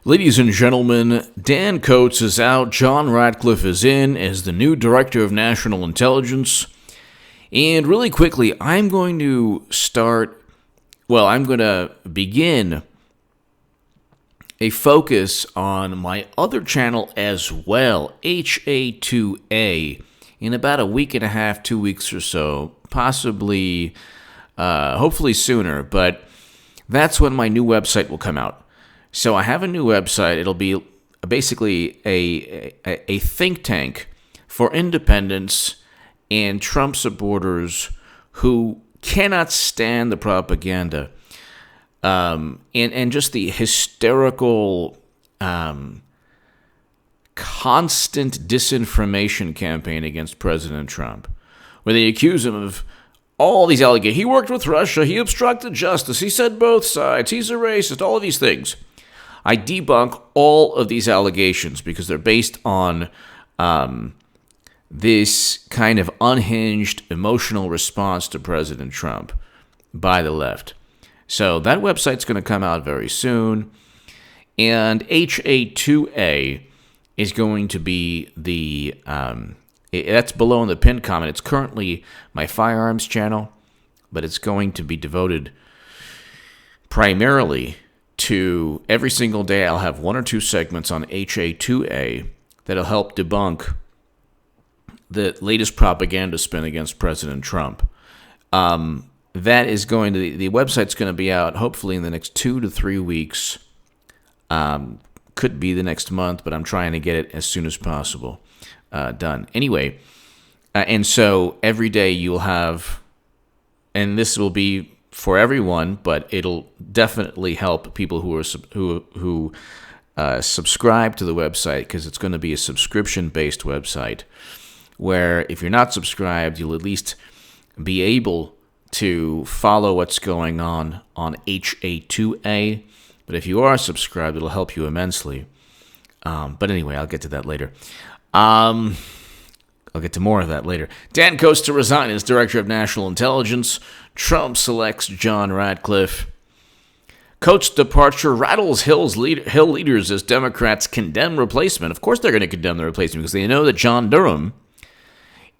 Ladies and gentlemen, Dan Coates is out, John Radcliffe is in as the new Director of National Intelligence. And really quickly, I'm going to begin a focus on my other channel as well, HA2A, in about a week and a half, 2 weeks or so, possibly, hopefully sooner, but that's when my new website will come out. So I have a new website. It'll be basically a think tank for independents and Trump supporters who cannot stand the propaganda and just the hysterical, constant disinformation campaign against President Trump, where they accuse him of all these allegations. He worked with Russia. He obstructed justice. He said both sides. He's a racist. All of these things. I debunk all of these allegations because they're based on this kind of unhinged emotional response to President Trump by the left. So that website's going to come out very soon. And HA2A is going to be that's below in the pinned comment. It's currently my firearms channel, but it's going to be devoted primarily to every single day. I'll have one or two segments on HA2A that'll help debunk the latest propaganda spin against President Trump. That is going to the website's going to be out hopefully in the next 2 to 3 weeks. Could be the next month, but I'm trying to get it as soon as possible done. Anyway, and so every day you'll have, and this will be for everyone, but it'll definitely help people who subscribe to the website, because it's going to be a subscription-based website where if you're not subscribed, you'll at least be able to follow what's going on HA2A. But if you are subscribed, it'll help you immensely. But anyway, I'll get to that later. I'll get to more of that later. Dan Coates to resign as Director of National Intelligence. Trump selects John Radcliffe. Coates' departure rattles Hill leaders as Democrats condemn replacement. Of course they're going to condemn the replacement because they know that John Durham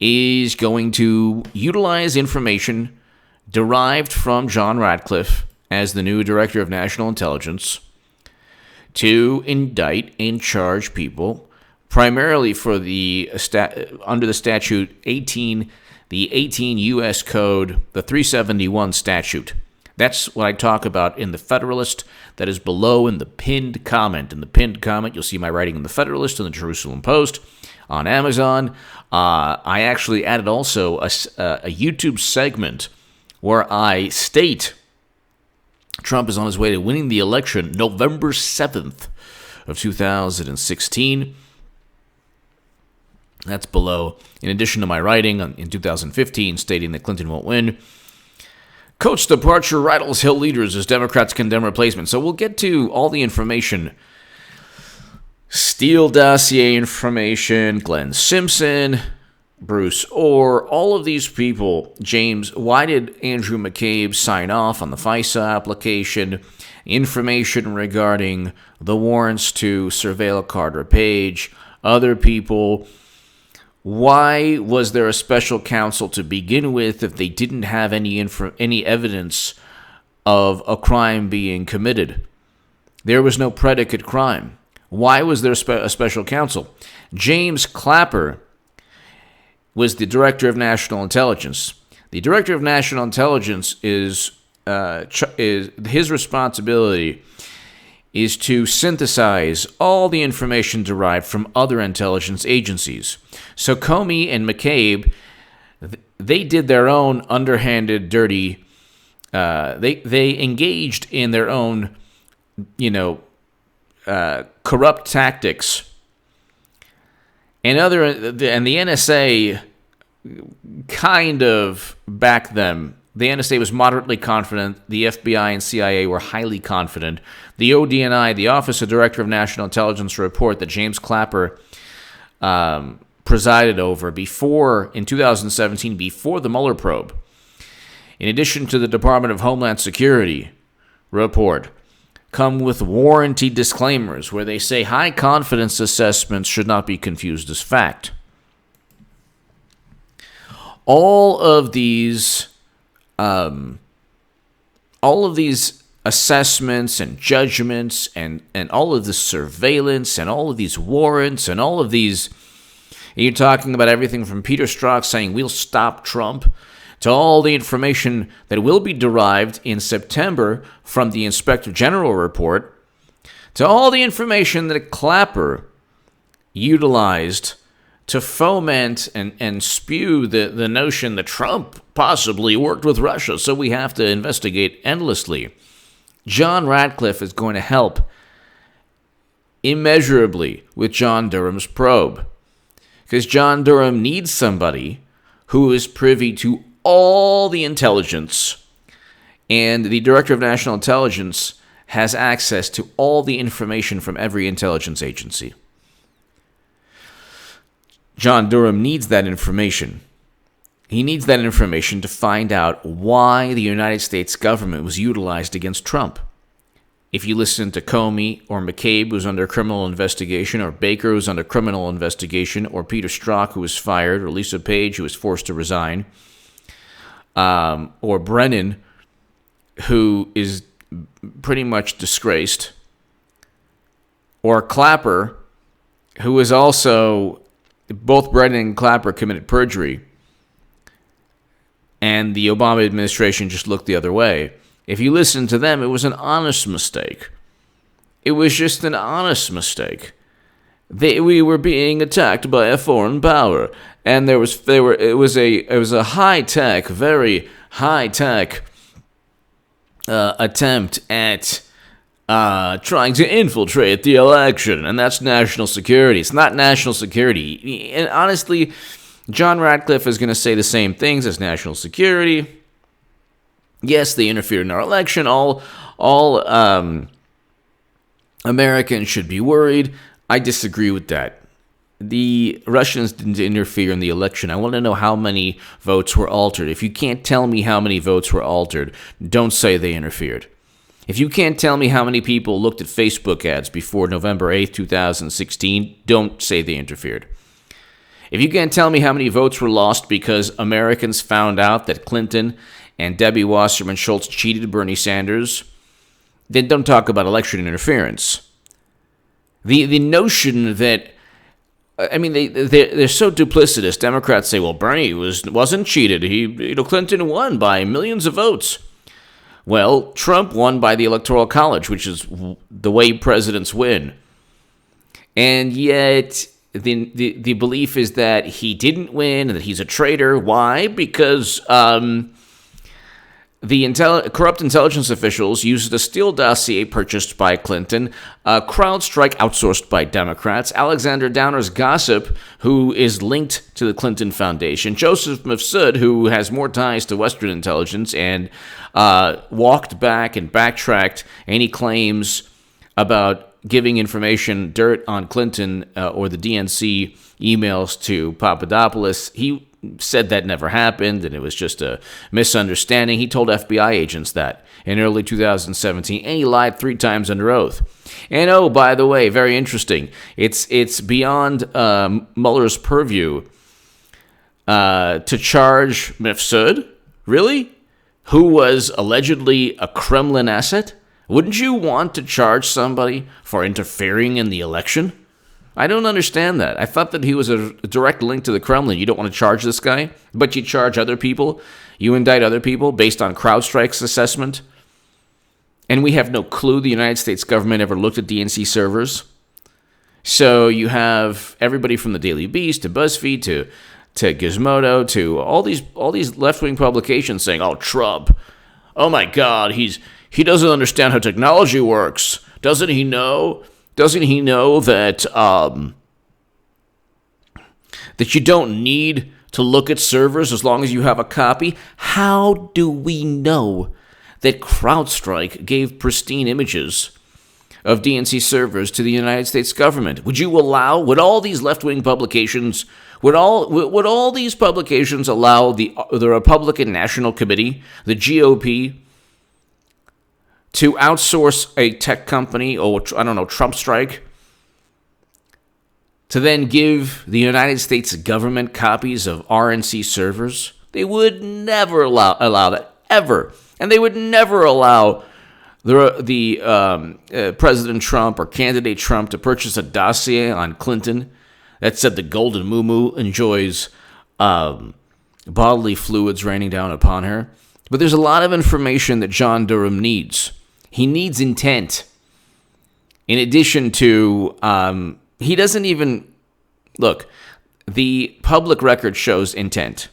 is going to utilize information derived from John Radcliffe as the new Director of National Intelligence to indict and charge people primarily for the under the statute 18, the 18 U.S. Code, the 371 statute. That's what I talk about in the Federalist. That is below in the pinned comment. In the pinned comment, you'll see my writing in the Federalist and the Jerusalem Post on Amazon. I actually added also a YouTube segment where I state Trump is on his way to winning the election November 7th of 2016. That's below, in addition to my writing in 2015 stating that Clinton won't win. Coates' departure rattles Hill leaders as Democrats condemn replacement. So we'll get to all the information. Steele dossier information, Glenn Simpson, Bruce Orr, all of these people. James, why did Andrew McCabe sign off on the FISA application? Information regarding the warrants to surveil Carter Page, other people. Why was there a special counsel to begin with if they didn't have any evidence of a crime being committed? There was no predicate crime. Why was there a special counsel? James Clapper was the Director of National Intelligence. The Director of National Intelligence is his responsibility is to synthesize all the information derived from other intelligence agencies. So Comey and McCabe, they did their own underhanded, dirty, they engaged in their own, corrupt tactics. And the NSA kind of backed them. The NSA was moderately confident. The FBI and CIA were highly confident. The ODNI, the Office of Director of National Intelligence, report that James Clapper presided over in 2017, before the Mueller probe, in addition to the Department of Homeland Security report, come with warranty disclaimers where they say high confidence assessments should not be confused as fact. All of these assessments and judgments and all of this surveillance and all of these warrants and all of these, you're talking about everything from Peter Strzok saying we'll stop Trump to all the information that will be derived in September from the Inspector General report, to all the information that Clapper utilized to foment and spew the notion that Trump possibly worked with Russia, so we have to investigate endlessly. John Radcliffe is going to help immeasurably with John Durham's probe, because John Durham needs somebody who is privy to all the intelligence, and the Director of National Intelligence has access to all the information from every intelligence agency. John Durham needs that information. He needs that information to find out why the United States government was utilized against Trump. If you listen to Comey or McCabe, who's under criminal investigation, or Baker, who's under criminal investigation, or Peter Strzok, who was fired, or Lisa Page, who was forced to resign, or Brennan, who is pretty much disgraced, or Clapper, who is also, both Brennan and Clapper committed perjury, and the Obama administration just looked the other way. If you listen to them, it was an honest mistake. It was just an honest mistake. We were being attacked by a foreign power, and it was a high-tech, very high-tech attempt at trying to infiltrate the election, and that's national security. It's not national security. And honestly, John Ratcliffe is going to say the same things as national security. Yes, they interfered in our election. All Americans should be worried. I disagree with that. The Russians didn't interfere in the election. I want to know how many votes were altered. If you can't tell me how many votes were altered, don't say they interfered. If you can't tell me how many people looked at Facebook ads before November 8th, 2016, don't say they interfered. If you can't tell me how many votes were lost because Americans found out that Clinton and Debbie Wasserman Schultz cheated Bernie Sanders, then don't talk about election interference. The notion that, I mean, they're so duplicitous. Democrats say, well, Bernie wasn't cheated. Clinton won by millions of votes. Well, Trump won by the Electoral College, which is the way presidents win. And yet, the belief is that he didn't win and that he's a traitor. Why? Because the corrupt intelligence officials used a Steele dossier purchased by Clinton, CrowdStrike outsourced by Democrats, Alexander Downer's gossip, who is linked to the Clinton Foundation, Joseph Mifsud, who has more ties to Western intelligence and walked back and backtracked any claims about giving information, dirt on Clinton or the DNC emails to Papadopoulos. He said that never happened and it was just a misunderstanding. He told FBI agents that in early 2017, and he lied 3 times under oath. And oh, by the way, very interesting, it's beyond Mueller's purview to charge Mifsud, really, who was allegedly a Kremlin asset. Wouldn't you want to charge somebody for interfering in the election? I don't understand that. I thought that he was a direct link to the Kremlin. You don't want to charge this guy, but you charge other people. You indict other people based on CrowdStrike's assessment. And we have no clue the United States government ever looked at DNC servers. So you have everybody from the Daily Beast to BuzzFeed to Gizmodo to all these left-wing publications saying, "Oh, Trump, oh my God, he doesn't understand how technology works. Doesn't he know? Doesn't he know that that you don't need to look at servers as long as you have a copy?" How do we know that CrowdStrike gave pristine images of DNC servers to the United States government? Would all these left-wing publications, would all these publications allow the Republican National Committee, the GOP, to outsource a tech company, or I don't know, Trump strike, to then give the United States government copies of RNC servers. They would never allow that, ever. And they would never allow the President Trump or candidate Trump to purchase a dossier on Clinton that said the Golden Moo enjoys bodily fluids raining down upon her. But there's a lot of information that John Durham needs. He needs intent. In addition to, he doesn't even, look, the public record shows intent.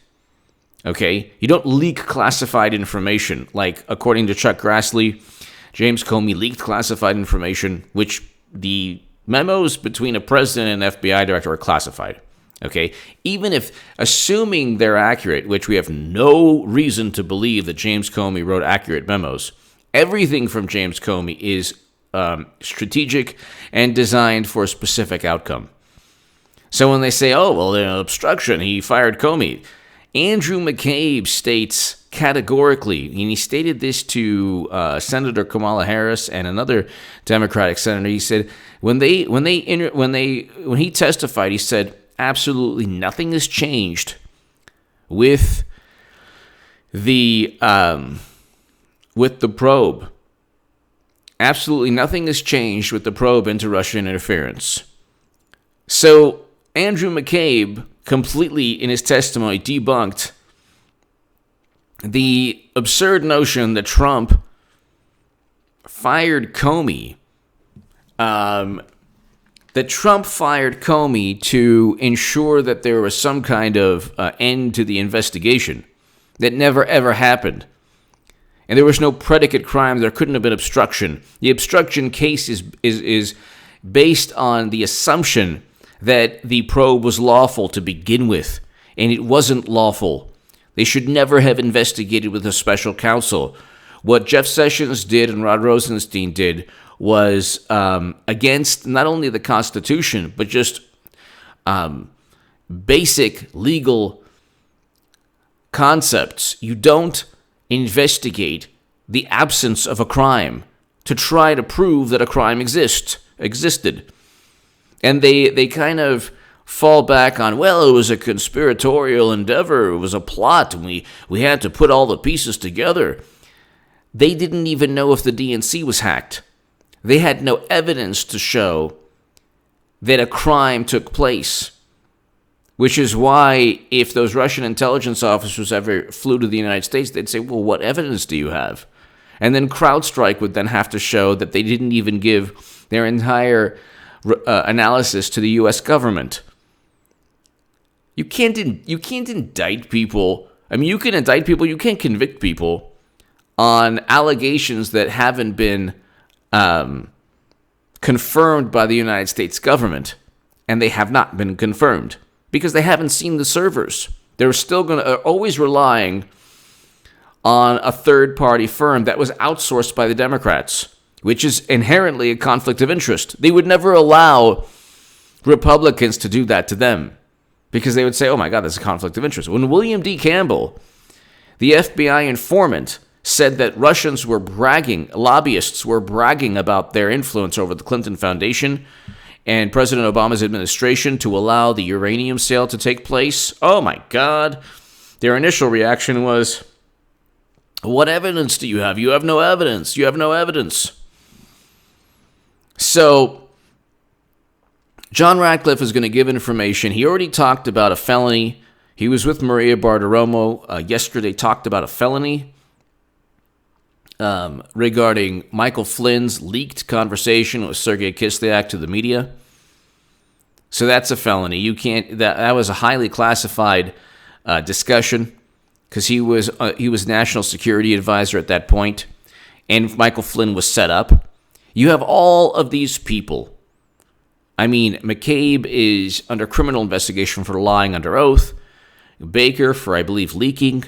Okay? You don't leak classified information. Like, according to Chuck Grassley, James Comey leaked classified information, which the memos between a president and an FBI director are classified. Okay? Even if, assuming they're accurate, which we have no reason to believe that James Comey wrote accurate memos, everything from James Comey is strategic and designed for a specific outcome. So when they say, oh, well, obstruction, he fired Comey, Andrew McCabe states categorically, and he stated this to Senator Kamala Harris and another Democratic senator. He said when he testified, he said absolutely nothing has changed with the probe. Absolutely nothing has changed with the probe into Russian interference. So Andrew McCabe completely, in his testimony, debunked the absurd notion that Trump fired Comey. That Trump fired Comey to ensure that there was some kind of end to the investigation. That never, ever happened. And there was no predicate crime. There couldn't have been obstruction. The obstruction case is based on the assumption that the probe was lawful to begin with, and it wasn't lawful. They should never have investigated with a special counsel. What Jeff Sessions did and Rod Rosenstein did was against not only the Constitution, but just basic legal concepts. You don't investigate the absence of a crime to try to prove that a crime existed. And they kind of fall back on, well, it was a conspiratorial endeavor, it was a plot, and we had to put all the pieces together. They didn't even know if the DNC was hacked. They had no evidence to show that a crime took place, which is why if those Russian intelligence officers ever flew to the United States, they'd say, well, what evidence do you have? And then CrowdStrike would then have to show that they didn't even give their entire analysis to the U.S. government. You can't indict people. I mean, you can indict people, you can't convict people on allegations that haven't been confirmed by the United States government, and they have not been confirmed because they haven't seen the servers. They're still always relying on a third-party firm that was outsourced by the Democrats, which is inherently a conflict of interest. They would never allow Republicans to do that to them because they would say, oh my God, that's a conflict of interest. When William D. Campbell, the FBI informant, said that Russians were lobbyists were bragging about their influence over the Clinton Foundation and President Obama's administration to allow the uranium sale to take place, oh my God, their initial reaction was, what evidence do you have? You have no evidence. You have no evidence. So, John Radcliffe is going to give information. He already talked about a felony. He was with Maria Bartiromo yesterday, talked about a felony regarding Michael Flynn's leaked conversation with Sergei Kislyak to the media. So that's a felony. You can't. That was a highly classified discussion because he was national security advisor at that point, and Michael Flynn was set up. You have all of these people. I mean, McCabe is under criminal investigation for lying under oath. Baker for, I believe, leaking.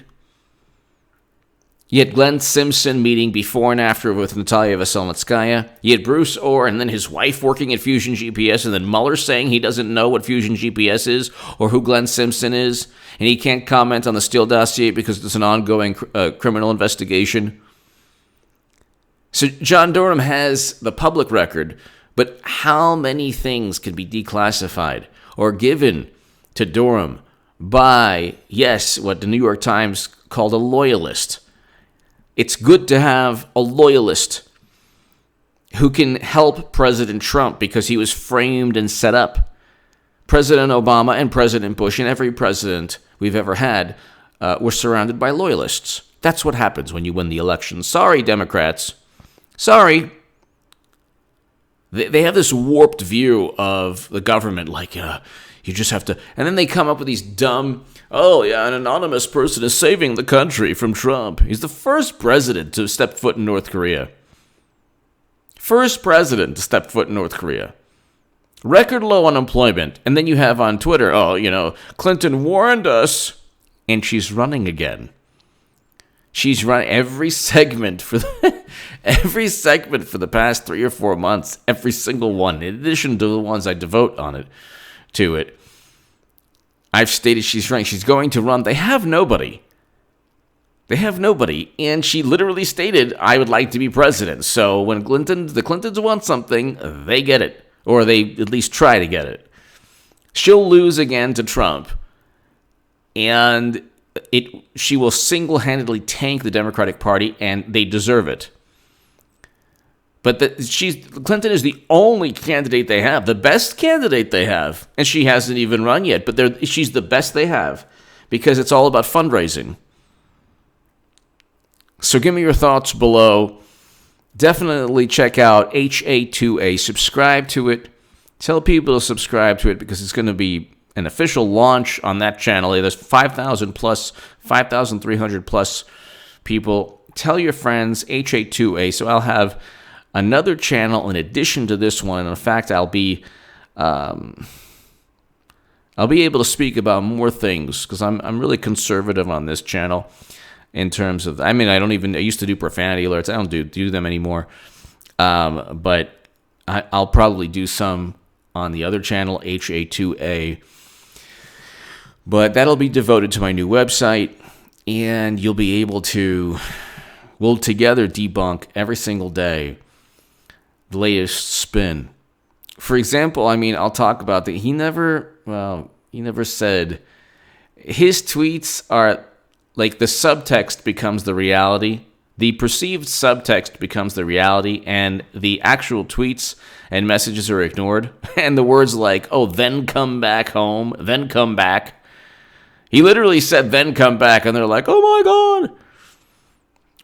You had Glenn Simpson meeting before and after with Natalia Veselnitskaya. You had Bruce Orr and then his wife working at Fusion GPS, and then Mueller saying he doesn't know what Fusion GPS is or who Glenn Simpson is, and he can't comment on the Steele dossier because it's an ongoing criminal investigation. So John Durham has the public record, but how many things can be declassified or given to Durham by, yes, what the New York Times called a loyalist? It's good to have a loyalist who can help President Trump because he was framed and set up. President Obama and President Bush and every president we've ever had were surrounded by loyalists. That's what happens when you win the election. Sorry, Democrats. Sorry. They have this warped view of the government, like you just have to... And then they come up with these dumb, an anonymous person is saving the country from Trump. He's the first president to step foot in North Korea. First president to step foot in North Korea. Record low unemployment. And then you have on Twitter, Clinton warned us, and she's running again. She's run every segment for the past 3 or 4 months, every single one, in addition to the ones I devote to it. I've stated she's running. She's going to run. They have nobody. And she literally stated, I would like to be president. So when the Clintons want something, they get it. Or they at least try to get it. She'll lose again to Trump. And she will single-handedly tank the Democratic Party, and they deserve it. But Clinton is the only candidate they have, the best candidate they have. And she hasn't even run yet, but she's the best they have because it's all about fundraising. So give me your thoughts below. Definitely check out HA2A. Subscribe to it. Tell people to subscribe to it because it's going to be an official launch on that channel. There's 5,300 plus people. Tell your friends, HA2A. So I'll have another channel in addition to this one. In fact, I'll be able to speak about more things because I'm really conservative on this channel in terms of, I used to do profanity alerts. I don't do them anymore. But I'll probably do some on the other channel, HA2A. But that'll be devoted to my new website, and you'll be able to, we'll together debunk every single day the latest spin. For example, I'll talk about that. He never said, his tweets are like the subtext becomes the reality. The perceived subtext becomes the reality, and the actual tweets and messages are ignored. And the words like, then come back home, then come back. He literally said, then come back, and they're like, oh my God.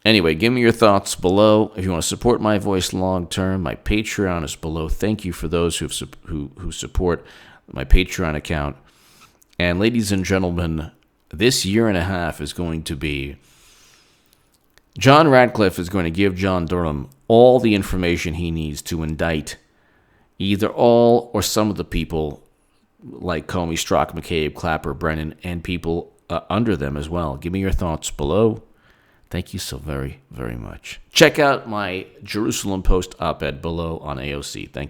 Anyway, give me your thoughts below. If you want to support my voice long term, my Patreon is below. Thank you for those who support my Patreon account. And ladies and gentlemen, this year and a half is going to be, John Radcliffe is going to give John Durham all the information he needs to indict either all or some of the people like Comey, Strzok, McCabe, Clapper, Brennan, and people under them as well. Give me your thoughts below. Thank you so very, very much. Check out my Jerusalem Post op-ed below on AOC. Thank you.